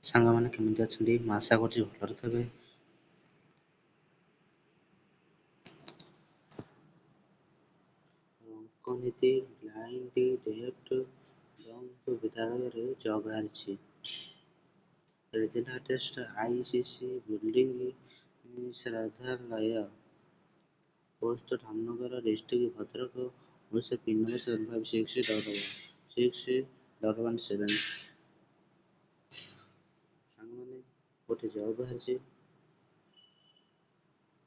ସାଙ୍ଗମାନେ କେମିତି ଅଛନ୍ତି? ମୁଁ ଆଶା କରୁଛି ଭଲରେ ଥିବେ। ରଙ୍କନୀତି ବ୍ଲାଇଣ୍ଡ ଡେଫ୍ଟ ଡମ୍ପ ବିଦ୍ୟାଳୟରେ ଜବ୍ ବାହାରିଛି। ରେଜିନା ଟେଷ୍ଟ ଆଇସିସି ବିଲ୍ଡିଂ ଶ୍ରଦ୍ଧାଳୟ post Dhamnagar district Bhadrak Odisha pin number 75661117। ସାଙ୍ଗମାନେ ଗୋଟେ ଜବ୍ ବାହାରିଛି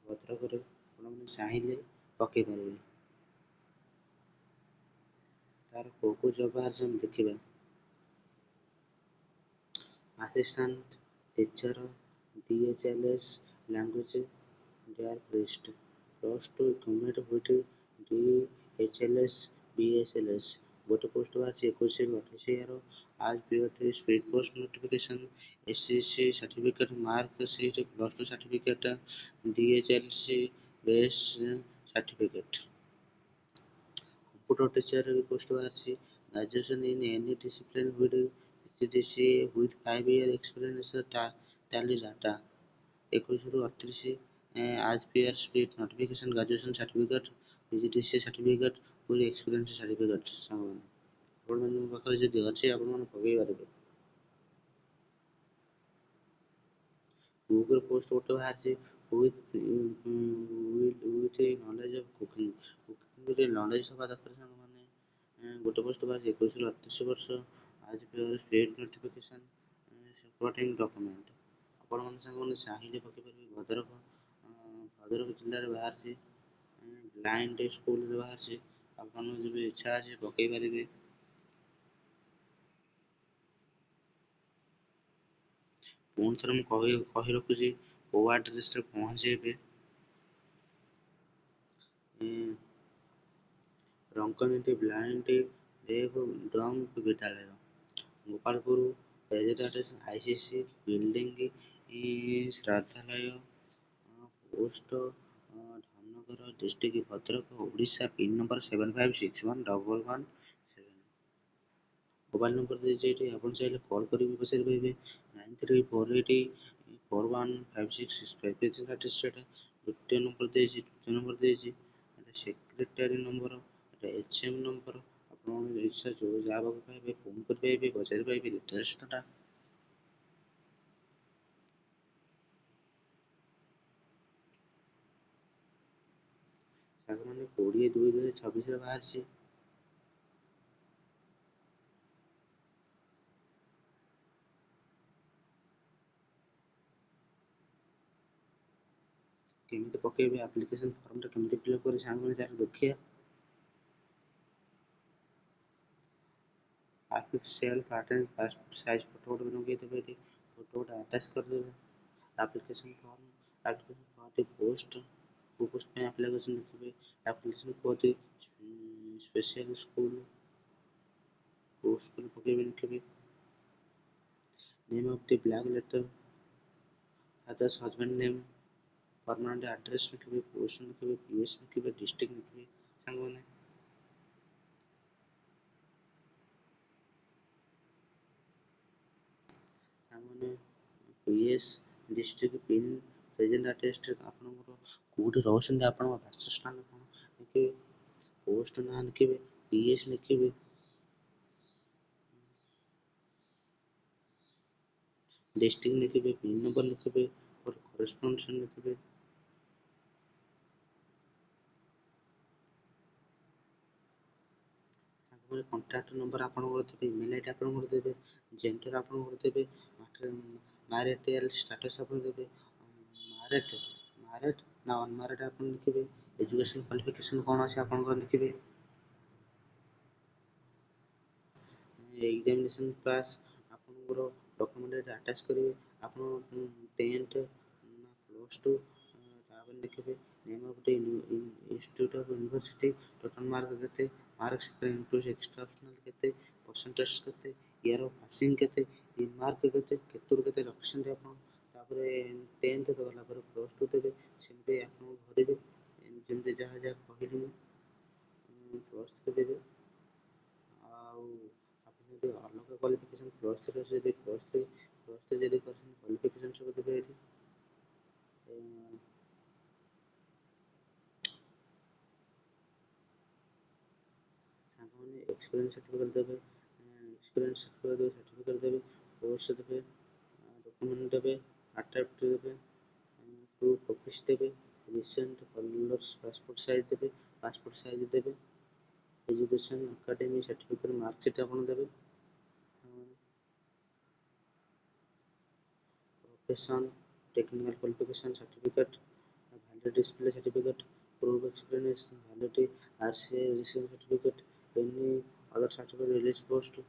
ଭଦ୍ରକରେ, ଆପଣମାନେ ଚାହିଁଲେ ପକେଇ ପାରିବେ। ତାର କୋଉ ଜବ୍ ବାହାରିଛି ଆମେ ଦେଖିବା। ଆସିଷ୍ଟାଣ୍ଟ ଟିଚର DHLS ଲାଙ୍ଗୁଏଜ ଡେୟାରପ୍ରିଷ୍ଟ +2 ଗଭର୍ଣ୍ଣମେଣ୍ଟ ହୁଇଥ୍ DHLS BSLS ଗୋଟେ ପୋଷ୍ଟ ବାହାରିଛି 21-28 ଆଜ୍ ପିଓଟି speed post notification SCC certificate mark sheet +2 certificate DHLC base certificate. Computer teacher post ବାହାରିଛି graduation in any discipline PGDCA with 5 year experience tally data 21-38 as per speed notification graduation certificate PGDCA certificate with experience certificate। ସାଙ୍ଗମାନେ ଆପଣମାନଙ୍କ ପାଖରେ ଯଦି ଅଛି ଆପଣମାନେ ପକେଇ ପାରିବେ। Cooker post ଗୋଟେ ବାହାରିଛି with knowledge of cooking knowledge ହେବା ଦରକାର। ସାଙ୍ଗମାନେ ଗୋଟେ ପୋଷ୍ଟ ବାହାରିଛି 21-38 ବର୍ଷ ଆଜ୍ per speed notification supporting document. ଆପଣମାନେ ସାଙ୍ଗମାନେ ଚାହିଁଲେ ପକେଇ ପାରିବେ। ଭଦ୍ରକ ଜିଲ୍ଲାରେ ବାହାରିଛି ବ୍ଲାଇଣ୍ଡ ସ୍କୁଲରେ ବାହାରିଛି। ଆପଣଙ୍କର ଯଦି ଇଚ୍ଛା ଅଛି ପକେଇ ପାରିବେ। ପୁଣି ଥରେ ମୁଁ କହି ରଖୁଛି କୋଉ ଆଡ୍ରେସରେ ପହଞ୍ଚେଇବେ। ରଙ୍କନୀତି ବ୍ଲାଇଣ୍ଡ ଡେଫ୍ ଡମ୍ପ ବିଦ୍ୟାଳୟ ଗୋପାଳପୁର ରେଜିଷ୍ଟ୍ରେସନ ICC ବିଲ୍ଡିଂ ଶ୍ରଦ୍ଧାଳୟ post Dhamnagar district Bhadrak Odisha pin number 75611117। Mobile number ଦେଇଛି ଏଠି, ଆପଣ ଚାହିଁଲେ କଲ୍ କରିକି ପଚାରି ପାରିବେ 9348415665। ଗୋଟେ ନମ୍ବର ଦେଇଛି, ଦ୍ୱିତୀୟ ନମ୍ବର ଦେଇଛି, ଏଟା ସେକ୍ରେଟାରୀ ନମ୍ବର, ଏଟା HM ନମ୍ବର। ଆପଣଙ୍କ ଇଚ୍ଛା ଯୋଉ ଯାହା ପାଖକୁ ପାଇବେ ଫୋନ୍ କରିପାରିବେ, ପଚାରି ପାରିବେ ଡିଟେଲ୍ସଟା। ସାଙ୍ଗମାନେ 20/2/2026 ବାହାରିଛି। କେମିତି ପକେଇବେ, ଆପ୍ଲିକେସନ ଫର୍ମଟା କେମିତି ଫିଲ୍ଅପ୍ କରି ସାଙ୍ଗମାନେ ଯାହା ଦେଖିବା। Self attend passport size photo ଗୋଟେ ଲଗେଇଦେବେ। ଏଠି ଫଟୋ ଗୋଟେ ଆଟାଚ୍ କରିଦେବେ। ଆପ୍ଲିକେସନ ଫର୍ମ ପୋଷ୍ଟ କୋଉ ପୋଷ୍ଟ ପାଇଁ ଆପ୍ଲିକେସନ ଲେଖିବେ। ଆପ୍ଲିକେସନ କୋଉଠି ସ୍ପେଶିଆଲ ସ୍କୁଲ କୋଉ ସ୍କୁଲ ପକେଇବେ ଲେଖିବେ। Name of the black letter fathers husband name, permanent address ଲେଖିବେ, ପୋଷ୍ଟ ଲେଖିବେ, PS ଲେଖିବେ, ଡିଷ୍ଟ୍ରିକ୍ଟ ଲେଖିବେ। ସାଙ୍ଗମାନେ PS district pin present attest ଆପଣଙ୍କର କୋଉଠି ରହୁଛନ୍ତି, ଆପଣଙ୍କ ବାସସ୍ଥାନ କଣ ଲେଖିବେ। ପୋଷ୍ଟ ନାଁ ଲେଖିବେ, PS ଲେଖିବେ, ଡିଷ୍ଟ୍ରିକ୍ଟ ଲେଖିବେ, ପିନ୍ ନମ୍ବର ଲେଖିବେ, କରେସ୍ପଣ୍ଡେନ୍ସ ଲେଖିବେ। ସାଙ୍ଗମାନେ କଣ୍ଟାକ୍ଟ ନମ୍ବର ଆପଣଙ୍କର ଦେବେ, ଇମେଲ ଆଇଡି ଆପଣଙ୍କର ଦେବେ, ଜେଣ୍ଡର ଆପଣଙ୍କର ଦେବେ, ମ୍ୟାରିଟାଲ ଷ୍ଟାଟସ୍ ଆପଣ ଦେବେ, ମ୍ୟାରେଡ୍ ନା ଅନମ୍ୟାରେଡ୍ ଆପଣ ଲେଖିବେ, ଏଜୁକେସନ କ୍ୱାଲିଫିକେସନ କଣ ଅଛି ଆପଣଙ୍କର ଲେଖିବେ, ଏକ୍ସାମିନେସନ ପାସ୍ ଆପଣଙ୍କର ଡକୁମେଣ୍ଟ ଆଟାଚ୍ କରିବେ। ଆପଣ 10th ନା +2 ତାପରେ ଲେଖିବେ। Name of the institute of university, total mark କେତେ, ମାର୍କସ ଇନଟୁ ଏକ୍ସଟ୍ରା ଅପସନାଲ କେତେ, ପରସେଣ୍ଟେଜ କେତେ, ଇୟର ଅଫ୍ ପାସିଂ କେତେ, ମାର୍କ କେତେ, କେତେରୁ କେତେ ରଖିଛନ୍ତି ଆପଣ। ତାପରେ 10th ଗଲା ପରେ +2 ଦେବେ, ସେମିତି ଆପଣ ଭରିବେ ଯେମିତି ଯାହା ଯାହା କହିଲି ମୁଁ। +3 ଦେବେ। ଆଉ ଆପଣ ଯଦି ଅଲଗା କ୍ୱାଲିଫିକେସନ +3 ଯଦି +3 ପ୍ଲସ୍ ଥ୍ରୀ ଯଦି କରିଛନ୍ତି କ୍ୱାଲିଫିକେସନ୍ ସବୁ ଦେବେ ଏଠି। ସାଙ୍ଗମାନେ ଏକ୍ସପିରିଏନ୍ସ ସାର୍ଟିଫିକେଟ୍ ଦେବେ, ସାର୍ଟିଫିକେଟ୍ ଦେବେ, କୋର୍ସ ଦେବେ, ଡକୁମେଣ୍ଟ ଦେବେ, ଆଟାଚ ଦେବେ, ପ୍ରୁଫ୍ ଅଫିସ୍ ଦେବେ, ରିସେଣ୍ଟ କଲର୍ସ ପାସପୋର୍ଟ ସାଇଜ୍ ଦେବେ, ପାସପୋର୍ଟ ସାଇଜ୍ ଦେବେ, ଏଜୁକେସନ୍ ଏକାଡେମୀ ସାର୍ଟିଫିକେଟ୍ ମାର୍କସିଟ୍ ଆପଣ ଦେବେ, profession technical qualification certificate, valid display certificate, proof experience, validity, RCA recent certificate, any other certificate release post,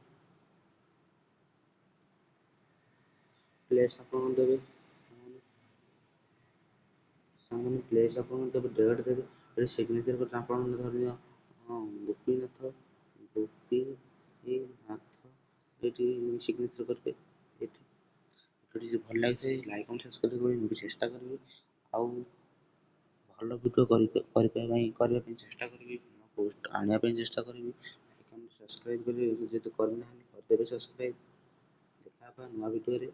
place ଆପଣ ଦେବେ, ସାଙ୍ଗମାନେ place ଆପଣ ଦେବେ, ଡେଟ୍ ଦେବେ, ଏଠି ସିଗ୍ନେଚର୍ କରିବେ। ଆପଣ ଧରିନିଅ ଗୋପୀନାଥ ଏଠି ସିଗ୍ନେଚର୍ କରିବେ। ଏଠି ଯଦି ଭଲ ଲାଗିଥାଏ ଲାଇକ୍ ଏବଂ ସବସ୍କ୍ରାଇବ୍ କରିବାକୁ ମୁଁ ବି ଚେଷ୍ଟା କରିବି, ଆଉ ଭଲ ଭିଡ଼ିଓ କରିବା ପାଇଁ ଚେଷ୍ଟା କରିବି, ପୋଷ୍ଟ ଆଣିବା ପାଇଁ ଚେଷ୍ଟା କରିବି। ଲାଇକ୍ ଏବଂ ସବସ୍କ୍ରାଇବ୍ କରିବେ, ଯଦି କରିନାହାନ୍ତି କରିଦେବେ ସବସ୍କ୍ରାଇବ୍। ଦେଖା ହେବା ନୂଆ ଭିଡ଼ିଓରେ।